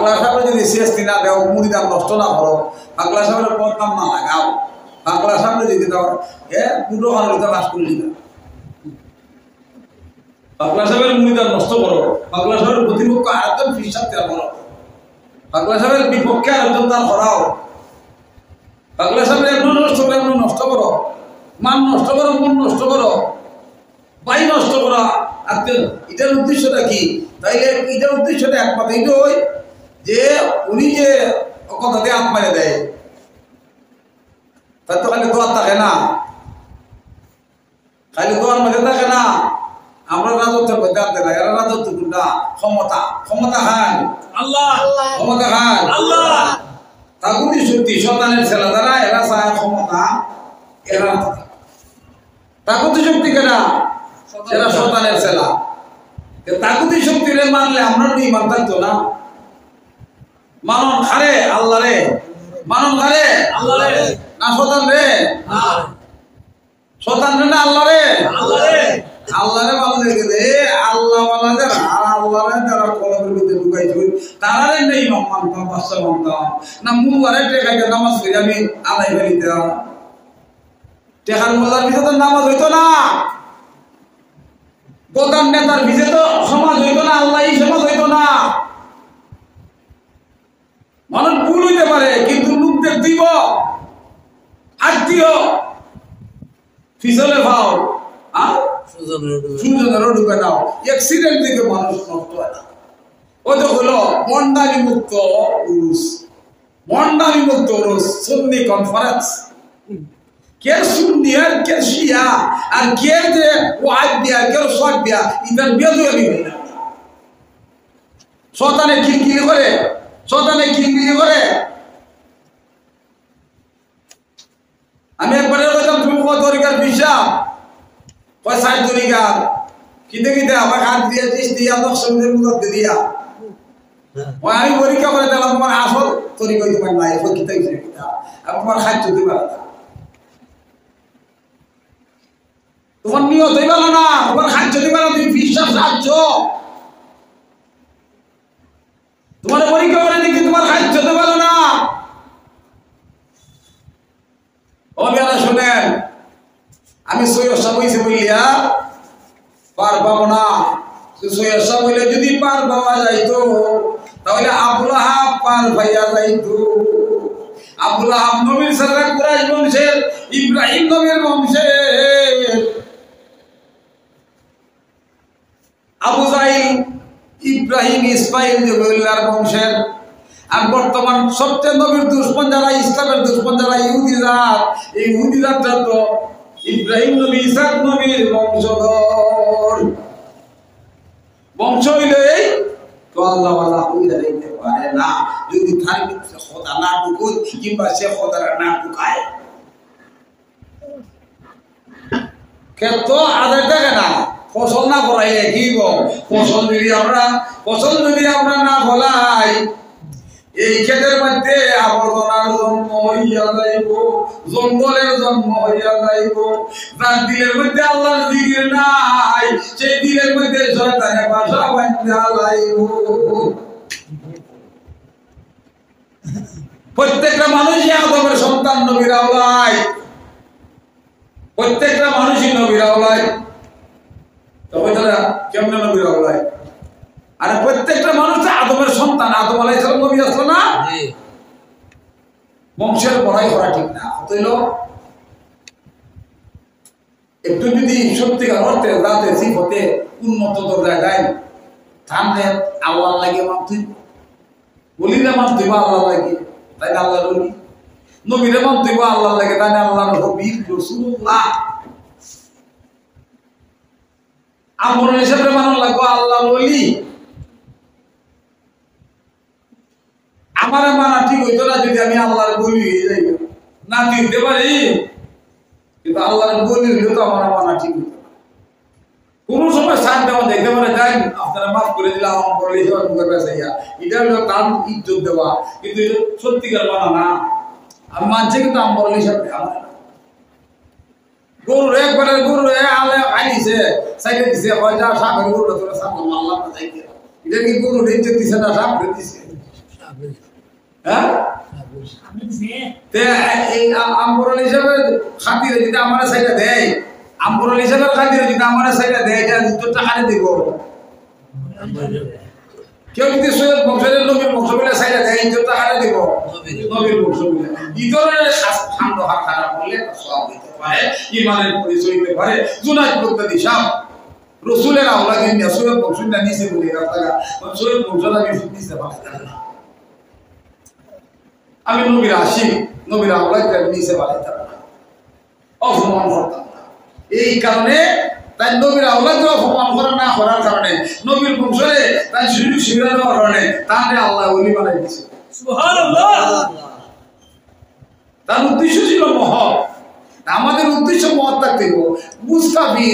পাগলা সাহেবের যদি সিএসটি না দেও মুড়িদার নষ্ট না করো পাগলা সাহেবের বদনাম না লাগাও পাগলা সাহেবের যদি দাও দুটো কারণে লাশ করলি না পাগলা সাহেবের মুড়িদার নষ্ট করো পাগলা সাহেবের প্রতিপক্ষ আরেকজন ফিসাব দেওয়া করো পাগলা সাহেবের বিপক্ষে আরেকজন তার করাও পাগলা সাহেবের এমন নষ্ট করো মান নষ্ট করো মন নষ্ট করো বাই নষ্ট করা এটার উদ্দেশ্যটা কি তাইলে এটার উদ্দেশ্যটা একমাত্র এটা ওই যে উনি যে কথাতে হাত মারে দেয় তার তো খালি দোয়ার থাকে না খালি দোয়ার মধ্যে থাকে না আমরা রাজত্বের মধ্যে আনতে না এরা রাজত্ব কোনটা ক্ষমতা খান আল্লাহ ক্ষমতা খান আল্লাহ তাগুতি শক্তি শয়তানের ছেলে দ্বারা এরা চায় ক্ষমতা এরা তাগুতি শক্তি কেনা এরা শয়তানের ছেলে তাগুতি শক্তিরে মানলে আমরা ইমান থাকতো না মানন খারে আল্লাহ রে মানন খারে আল্লাহ রে না শয়তান রে শয়তান রে না আল্লাহ রে আল্লাহ রে ভালো লেগে দে আল্লাহ ওয়ালাদের আর আল্লাহ রে যারা কলমের ভিতরে ঢুকাইছে তারা রে নেই মানতাম বাচ্চা মানতাম না মুবারে টেকাইতে নামাজ পড়ি আমি আলাই ফেলিতাম টেকার মোল্লার ভিতরে নামাজ হইতো না প্রধান নেতার ভিতরে তো সমাজ হইতো না আল্লাহ সমাজ হইতো না মানুষ ভুল হইতে পারে কিন্তু লোকদের দিব আত্মীয় ফিসলে ভাও সুজনের ঢুকে নাও অ্যাক্সিডেন্ট থেকে মানুষ নষ্ট হয় না ওই তো হলো মন্ডালি মুক্ত উরুস মন্ডালি মুক্ত উরুস সুন্নি কনফারেন্স কে সুন্নি আর কে শিয়া আর কে যে ওয়াহাবিয়া কে সাদিয়া ইদার বেদুয়ানি হয় না শয়তানে কিলকিলি করে আমি একবারে বললাম তুমি কত তরিকার বিশ্বাস কয় 60 তরিকার কিতে আমার হাত দিয়ে দিয়া 10 মিনিটের মধ্যে দিয়া আমি পরীক্ষা করে দিলাম তোমার আসল তরিকা তোমার নাই কিতা আমি তোমার খাদ্য দিবা না তোমার নিয়ত হইবা না তোমার খাদ্য দিবা না তুমি বিশ্বাস রাখছ তোমার পরীক্ষা করে দেখি তোমার খাদ্য দিবা না ও বেলা শুনেন আমি সৈয়দ সাহেব হইছে বলিয়া পার পাবো না সৈয়দ সাহেব হইলে যদি পার পাওয়া যাইতো তাহলে আবুল আহাব পার পাইয়া যাইতো আবুল আহাব নবীর সারা কুরাইশ বংশের ইব্রাহিম নবীর বংশের আবু জাহিল ইব্রাহিম ইসমাইল নবীর বংশের আর বর্তমান সবচেয়ে নবীর দুশ্মন যারা ইসলামের দুশ্মন যারা ইহুদি জাত এই ইহুদি জাতটা তো ইব্রাহিম নবী ইসাক নবীর বংশধর বংশ হইলে তো আল্লাহ ওয়ালা হইয়া যাইতে পারে না যদি তার ভিতরে খোদা না ঢুকুন কিংবা সে খোদার না ঢুকায় ক্ষেত্র আদায় থাকে না ফসল না করাইলে কি গো ফসল যদি আমরা না ফলাই এই ক্ষেতের মধ্যে আবর্জনার জন্ম হইয়া যাইব জঙ্গলের জন্ম হইয়া যাইব যার দিলের মধ্যে আল্লাহর জিকির নাই সেই দিলের মধ্যে শয়তানের বাসা বাঁধা যাইব প্রত্যেকটা মানুষই আদমের সন্তান নবীর আওলাদ প্রত্যেকটা মানুষই নবীর আওলাদ তবে তারা কেমন নবীর আওলাদ আরে প্রত্যেকটা মানুষ আদমের সন্তান আদম আলাইহিস সালাম নবী আসলো না বংশের বড়াই করা ঠিক না হইল একটু যদি সত্যিকার অর্থে যাতে সিফতে উন্নত দরজায় যায় তাহলে আল্লাহ লাগে মানতে বলি না মানতে আল্লাহ লাগে তাই আল্লাহ বলি নবীরে মানতে আল্লাহ লাগে তাই আল্লাহর নবী রাসূলুল্লাহ আমর হিসেবে মানন লাগবে আল্লাহ বলি আমার মানা ঠিক হইতো না যদি আমি আল্লাহর বলি হয়ে যাই না দিতে পারি কিন্তু আল্লাহর বলি হইলে তো আমার মানা ঠিক হইতো না কোন সময় সাথ দেওয়া দেখতে পারে যাই আপনারা মাফ করে দিলাম আমার বলে এটা হলো তার ইজ্জত দেওয়া কিন্তু সত্যিকার মানা না আমি মানছি কিন্তু আমার হিসাবে আমার গরু একবারে গরু আলে আইছে সাইডে দিছে হয় যা সাগর গরু তোরা সামনে মারলাম না যাইতে এটা কি গরু ইজ্জত দিছে না সামনে দিছে হ্যাঁ তে এই আমবরল হিসাবে খাতিরে যদি আমার সাইডে দেয় আমবরল হিসাবে খাতিরে যদি আমার সাইডে দেয় এটা দুটো হারে দিব কেউ যদি সৈয়দ বংশের নবীর বংশ বলে সাইডে দেয় দুটো হারে দিব নবীর বংশ বলে এই ধরনের খান্ড হাত খারাপ করলে সব হইতে পারে ইমানের পরিচয় হইতে পারে জুনাইদ বগদাদি সাহেব রসুলের আওলাদিন নিয়ে সৈয়দ বংশটা নিচে বলে রাখা সৈয়দ বংশটা নিচে পাঠাতে না আমি নবীর আশিক নবীর আওলাদকে নিচে পাঠাইতাম না অপমান করতাম না এই কারণে তাই নবীর আওলাদকে অপমান করা না করার কারণে নবীর বংশে তাই সুযোগ সুবিধা দেওয়ার কারণে তাকে আল্লাহ ওলি বানাই দিয়েছে সুবহানাল্লাহ তার উদ্দেশ্য ছিল মহৎ আমাদের উদ্দেশ্য মহৎ থাকতে মুস্তাফি